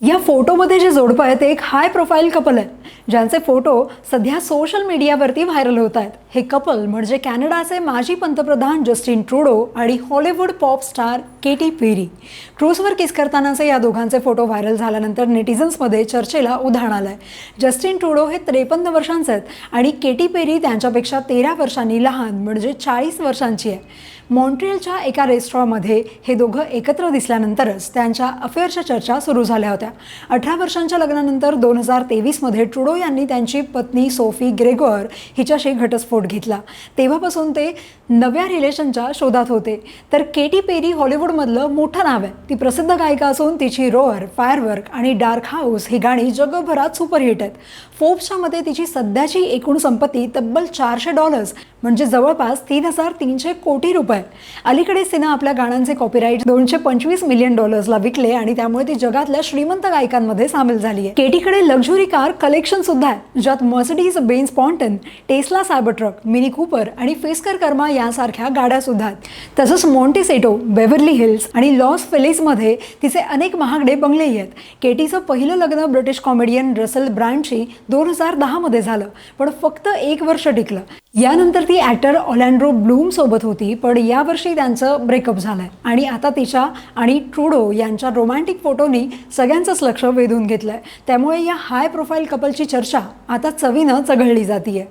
या फोटोमध्ये जे जोडपं आहे ते एक हाय प्रोफाईल कपल आहे, ज्यांचे फोटो सध्या सोशल मीडियावरती व्हायरल होत आहेत. हे कपल म्हणजे कॅनडाचे माजी पंतप्रधान जस्टिन ट्रूडो आणि Hollywood pop star Katy Perry. क्रूजवर किस करतानाचे या दोघांचे फोटो व्हायरल झाल्यानंतर नेटिझन्समध्ये चर्चेला उधाण आलंय. जस्टिन ट्रूडो हे 53 वर्षांचे आहेत आणि केटी पेरी त्यांच्यापेक्षा 13 वर्षांनी लहान म्हणजे 40 वर्षांची आहे. मॉन्ट्रियलच्या एका रेस्टॉरंटमध्ये हे दोघं एकत्र दिसल्यानंतरच त्यांच्या अफेअरच्या चर्चा सुरू झाल्या होत्या. 18 वर्षांच्या लग्नानंतर 2023मध्ये ट्रूडो यांनी त्यांची पत्नी सोफी ग्रेगोर हिच्याशी घटस्फोट घेतला. तेव्हापासून ते नव्या रिलेशनच्या शोधात होते. तर केटी पेरी हॉलिवूडमधलं मोठं नाव आहे. ती प्रसिद्ध गायिका असून तिची रोअर, फायरवर्क आणि डार्क हाऊस ही गाणी जगभरात सुपरहिट आहेत. फोर्ब्सच्या मते तिची सध्याची एकूण संपत्ती तब्बल $400 म्हणजे जवळपास $3,300 कोटी रुपये. अलीकडेच तिनं आपल्या गाण्यांचे कॉपीराईट $225 मिलियन विकले आणि त्यामुळे ती जगातल्या श्रीमंत गायकांमध्ये सामील झाली आहे. केटीकडे लक्झुरी कार कलेक्शन सुद्धा आहे, ज्यात मर्सिडीज बेन्झ स्पॉन्टन, टेस्ला सायबरट्रक, मिनी कूपर आणि फिस्कर कर्मा यांसारख्या गाड्या सुद्धा आहेत. तसंच मॉन्टेसेटो, बेव्हर्ली हिल्स आणि लॉस फेलिसमध्ये तिचे अनेक महागडे बंगलेही आहेत. केटीचं पहिलं लग्न ब्रिटिश कॉमेडियन रसेल ब्रँडशी 2010 मध्ये झालं, पण फक्त 1 वर्ष टिकलं. यानंतर ती ॲक्टर ऑरलँडो ब्लूम सोबत होती, पण यावर्षी त्यांचं ब्रेकअप झालंय आणि आता तिच्या आणि ट्रूडो यांच्या रोमॅन्टिक फोटोनी सगळ्यांचंच लक्ष वेधून घेतलंय. त्यामुळे या हाय प्रोफाईल कपलची चर्चा आता चवीनं चघळली जातीये.